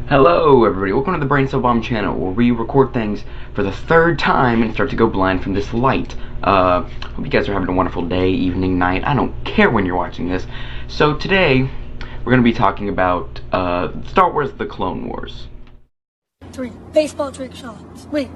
Hello everybody, welcome to the Brain Cell Bomb channel, where we record things for the third time and start to go blind from this light. Hope you guys are having a wonderful day, evening, night, I don't care when you're watching this. So today, we're going to be talking about Star Wars The Clone Wars. 3 baseball trick shots. Wait.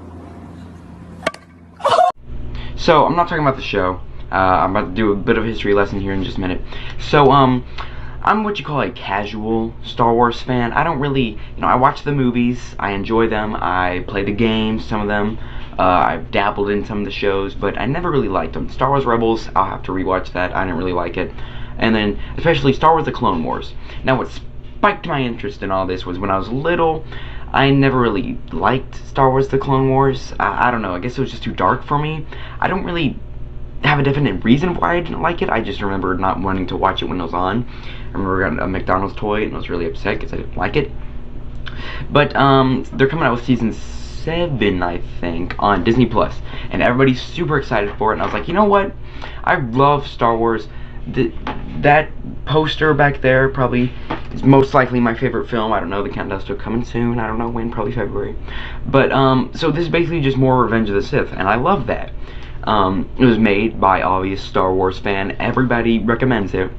So, I'm not talking about the show. I'm about to do a bit of a history lesson here in just a minute. So, I'm what you call a casual Star Wars fan. I don't really, I watch the movies, I enjoy them, I play the games, some of them, I've dabbled in some of the shows, but I never really liked them. Star Wars Rebels, I'll have to rewatch that, I didn't really like it. And then, especially Star Wars The Clone Wars. Now, what spiked my interest in all this was when I was little, I never really liked Star Wars The Clone Wars. I don't know, I guess it was just too dark for me. I don't really have a definite reason why I didn't like it. I just remember not wanting to watch it when it was on. I remember I got a McDonald's toy and I was really upset because I didn't like it. But they're coming out with season 7, I think, on Disney Plus, and everybody's super excited for it. And I was like, you know what? I love Star Wars. That poster back there probably is most likely my favorite film. I don't know, the countdown's still coming soon. I don't know when, probably February. But so this is basically just more Revenge of the Sith, and I love that. It was made by obvious Star Wars fan. Everybody recommends it.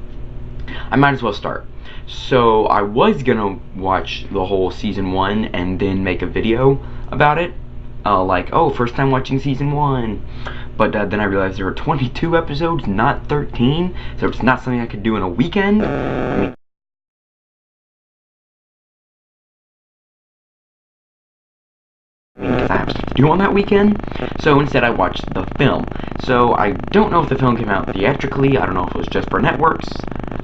I might as well start. So I was gonna watch the whole season 1 and then make a video about it. Like, oh, first time watching season 1. But then I realized there were 22 episodes, not 13. So it's not something I could do in a weekend. I mean, because I have stuff to do on that weekend. So instead I watched the film. So I don't know if the film came out theatrically. I don't know if it was just for networks.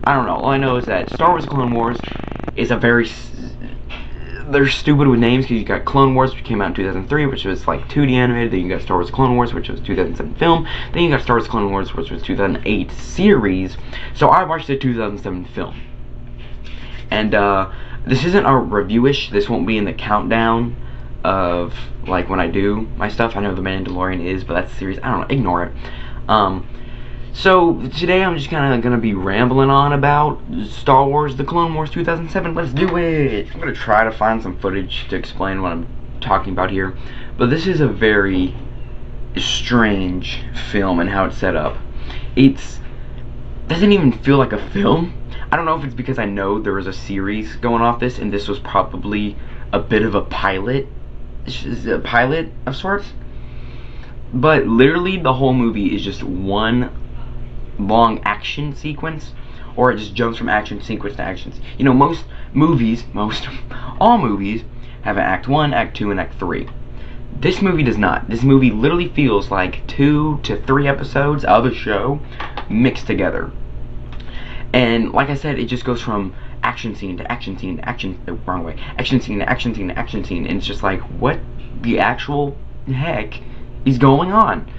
I don't know. All I know is that Star Wars Clone Wars is a very... They're stupid with names, because you got Clone Wars, which came out in 2003, which was like 2D animated. Then you got Star Wars Clone Wars, which was 2007 film. Then you got Star Wars Clone Wars, which was 2008 series. So I watched the 2007 film. And this isn't a review-ish. This won't be in the countdown of like when I do my stuff. I know The Mandalorian is, but that's the series. I don't know, ignore it. So today I'm just kind of gonna be rambling on about Star Wars The Clone Wars 2007. Let's do it. I'm gonna try to find some footage to explain what I'm talking about here, but this is a very strange film and how it's set up. It doesn't even feel like a film. I don't know if it's because I know there was a series going off this, and this was probably a bit of a pilot of sorts. But literally the whole movie is just one long action sequence, or it just jumps from action sequence to action. You know, all movies have an act 1, act 2, and act 3. This movie does not. This movie literally feels like 2 to 3 episodes of a show mixed together. And like I said, it just goes from action scene to action scene to action scene to action scene to action scene, and it's just like, what the actual heck is going on?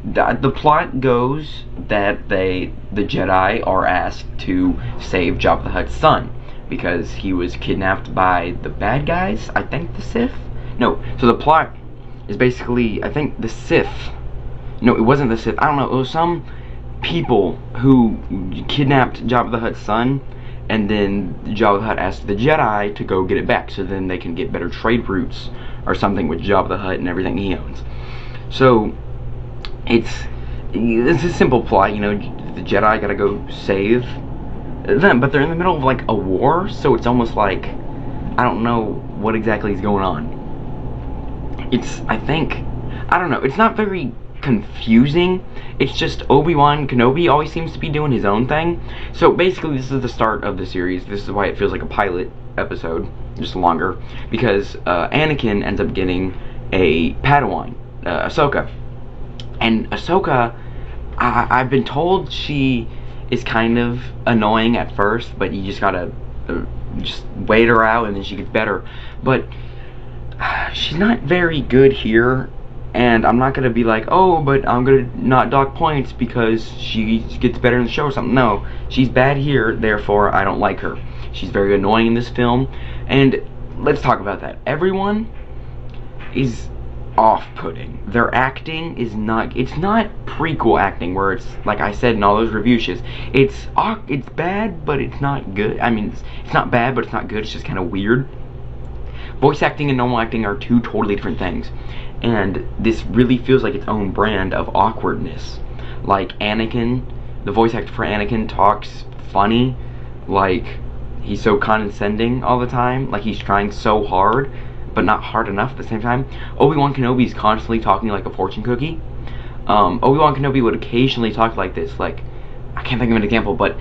The plot goes that the Jedi are asked to save Jabba the Hutt's son because he was kidnapped by the bad guys, I think the Sith? No, so the plot is basically, I think the Sith, no, it wasn't the Sith, I don't know, it was some people who kidnapped Jabba the Hutt's son, and then Jabba the Hutt asked the Jedi to go get it back so then they can get better trade routes or something with Jabba the Hutt and everything he owns. So it's a simple plot, you know, the Jedi gotta go save them, but they're in the middle of like a war, so it's almost like, I don't know what exactly is going on. I don't know, it's not very confusing. It's just Obi-Wan Kenobi always seems to be doing his own thing. So basically this is the start of the series. This is why it feels like a pilot episode, just longer, because Anakin ends up getting a Padawan, Ahsoka. And Ahsoka, I've been told she is kind of annoying at first, but you just gotta just wait her out and then she gets better. But she's not very good here, and I'm not gonna be like, oh, but I'm gonna not dock points because she gets better in the show or something. No, she's bad here, therefore I don't like her. She's very annoying in this film, and let's talk about that. Everyone is off-putting. Their acting is not, it's not prequel acting where it's like I said in all those review shits. It's bad, but it's not good. I mean, it's not bad, but it's not good. It's just kind of weird. Voice acting and normal acting are two totally different things, and this really feels like its own brand of awkwardness. Like Anakin, the voice actor for Anakin talks funny, like he's so condescending all the time, like he's trying so hard, but not hard enough at the same time. Obi-Wan Kenobi is constantly talking like a fortune cookie. Obi-Wan Kenobi would occasionally talk like this, like, I can't think of an example, but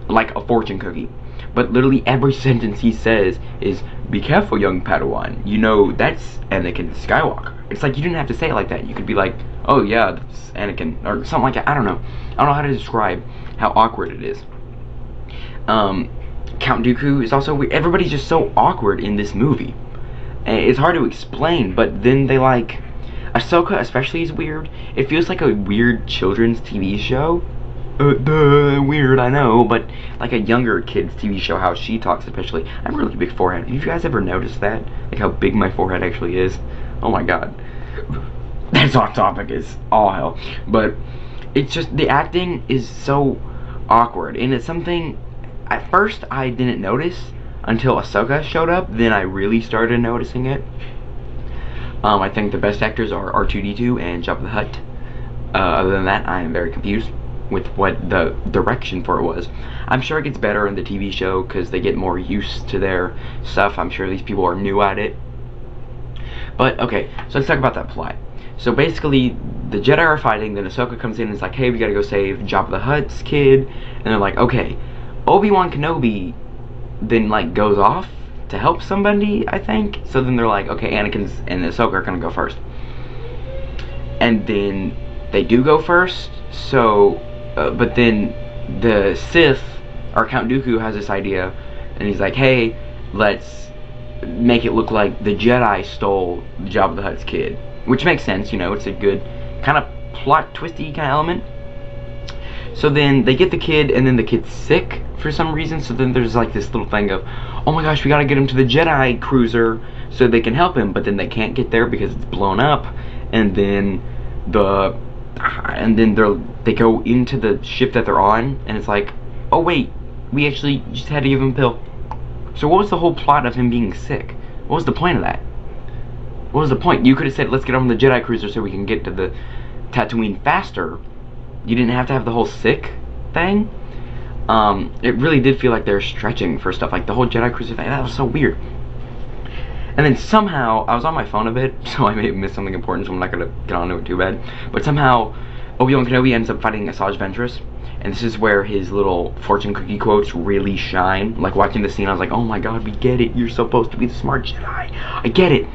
like a fortune cookie. But literally every sentence he says is, "Be careful, young Padawan. You know, that's Anakin Skywalker." It's like you didn't have to say it like that. You could be like, "Oh yeah, that's Anakin," or something like that. I don't know. I don't know how to describe how awkward it is. Count Dooku is also weird. Everybody's just so awkward in this movie. And it's hard to explain, but then they like... Ahsoka especially is weird. It feels like a weird children's TV show. Weird, I know, but like a younger kid's TV show, how she talks especially. I have a really big forehead. Have you guys ever noticed that? Like how big my forehead actually is? Oh my god. That's off topic, is all hell. But it's just, the acting is so awkward, and it's something, at first I didn't notice until Ahsoka showed up, then I really started noticing it. I think the best actors are R2-D2 and Jabba the Hutt. Other than that, I am very confused with what the direction for it was. I'm sure it gets better in the TV show because they get more used to their stuff. I'm sure these people are new at it. But, okay, so let's talk about that plot. So basically, the Jedi are fighting, then Ahsoka comes in and is like, hey, we gotta go save Jabba the Hutt's kid. And they're like, okay. Obi-Wan Kenobi then, like, goes off to help somebody, I think. So then they're like, okay, Anakin and Ahsoka are gonna go first. And then they do go first, so, but then the Sith, or Count Dooku, has this idea, and he's like, hey, let's make it look like the Jedi stole Jabba the Hutt's kid. Which makes sense, you know, it's a good kind of plot twisty kind of element. So then they get the kid, and then the kid's sick for some reason, so then there's like this little thing of, oh my gosh, we gotta get him to the Jedi cruiser so they can help him, but then they can't get there because it's blown up, and then they go into the ship that they're on, and it's like, oh wait, we actually just had to give him a pill. So what was the whole plot of him being sick? What was the point of that? What was the point? You could have said, let's get on the Jedi cruiser so we can get to the Tatooine faster. You didn't have to have the whole sick thing. It really did feel like they're stretching for stuff, like the whole Jedi cruiser thing. That was so weird. And then somehow, I was on my phone a bit, so I may have missed something important, so I'm not going to get onto it too bad. But somehow, Obi-Wan Kenobi ends up fighting Asajj Ventress, and this is where his little fortune cookie quotes really shine. Like, watching the scene, I was like, oh my god, we get it, you're supposed to be the smart Jedi. I get it.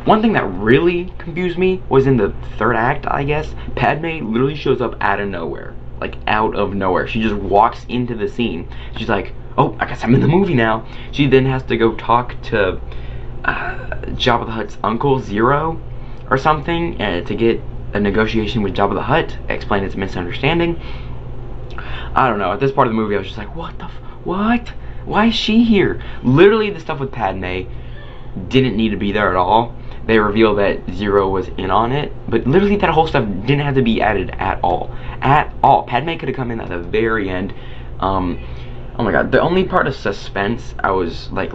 One thing that really confused me was in the third act, I guess. Padme literally shows up out of nowhere. Like, out of nowhere. She just walks into the scene. She's like, oh, I guess I'm in the movie now. She then has to go talk to Jabba the Hutt's uncle, Zero, or something, to get a negotiation with Jabba the Hutt, explain its misunderstanding. I don't know, at this part of the movie I was just like, what the what? Why is she here? Literally the stuff with Padme didn't need to be there at all. They reveal that Zero was in on it, but literally that whole stuff didn't have to be added at all. At all. Padme could have come in at the very end. Oh my god, the only part of suspense I was, like,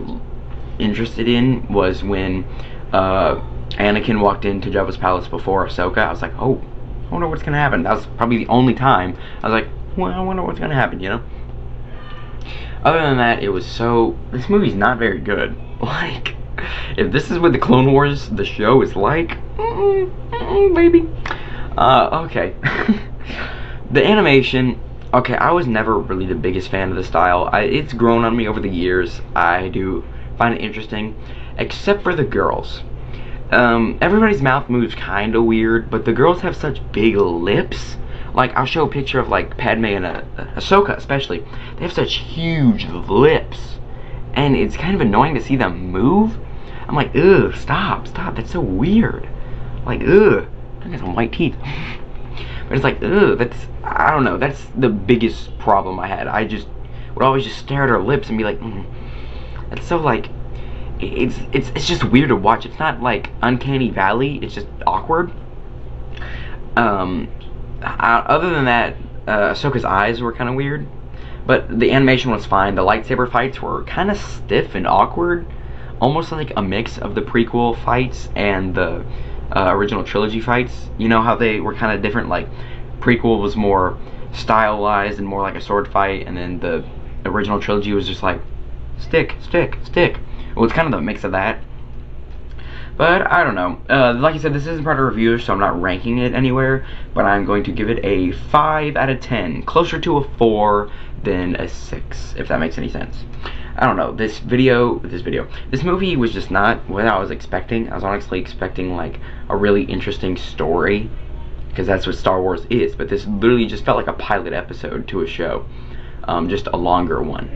interested in was when Anakin walked into Jabba's palace before Ahsoka. I was like, oh, I wonder what's gonna happen. That was probably the only time I was like, well, I wonder what's gonna happen, you know? Other than that, it was so... This movie's not very good. Like, if this is what the Clone Wars, the show, is like, baby. Okay. The animation, okay, I was never really the biggest fan of the style. It's grown on me over the years. I do find it interesting, except for the girls. Everybody's mouth moves kind of weird, but the girls have such big lips. Like, I'll show a picture of, like, Padme and Ahsoka, especially. They have such huge lips. And it's kind of annoying to see them move. I'm like, ugh, stop, that's so weird. Like, ugh, I got some white teeth. But it's like, ugh, I don't know, that's the biggest problem I had. I just would always just stare at her lips and be like, It's so, like, it's just weird to watch. It's not, like, Uncanny Valley, it's just awkward. Other than that, Ahsoka's eyes were kind of weird. But the animation was fine. The lightsaber fights were kind of stiff and awkward. almost like a mix of the prequel fights and the original trilogy fights. You know how they were kind of different, like prequel was more stylized and more like a sword fight, and then the original trilogy was just like stick, stick, stick. Well, it's kind of the mix of that. But I don't know. Like I said, this isn't part of a review, so I'm not ranking it anywhere. But I'm going to give it a 5 out of 10, closer to a 4 than a 6, if that makes any sense. I don't know. This movie was just not what I was expecting. I was honestly expecting like a really interesting story, because that's what Star Wars is. But this literally just felt like a pilot episode to a show, just a longer one.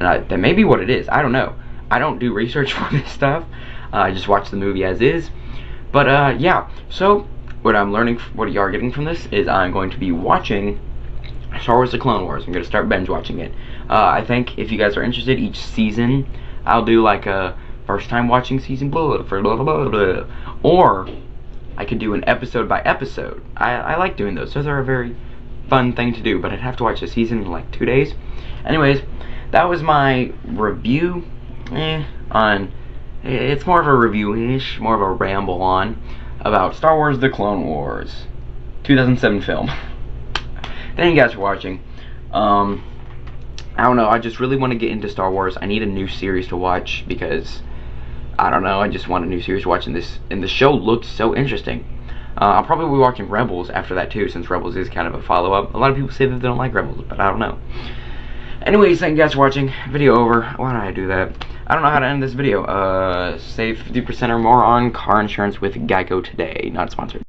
And that may be what it is. I don't know. I don't do research for this stuff. I just watch the movie as is. But yeah, so what I'm learning, what you are getting from this is I'm going to be watching Star Wars The Clone Wars. I'm going to start binge watching it. I think if you guys are interested, each season I'll do like a first time watching season blah for blah blah blah, or I could do an episode by episode. I like doing those. Those are a very fun thing to do, but I'd have to watch the season in like 2 days. Anyways, that was my review on. It's more of a review-ish, more of a ramble on about Star Wars The Clone Wars 2007 film. Thank you guys for watching. I don't know, I just really want to get into Star Wars. I need a new series to watch because, I don't know, I just want a new series to watch, and the show looks so interesting. I'll probably be watching Rebels after that too, since Rebels is kind of a follow-up. A lot of people say that they don't like Rebels, but I don't know. Anyways, thank you guys for watching. Video over. Why did I do that? I don't know how to end this video. Save 50% or more on car insurance with Geico today. Not sponsored.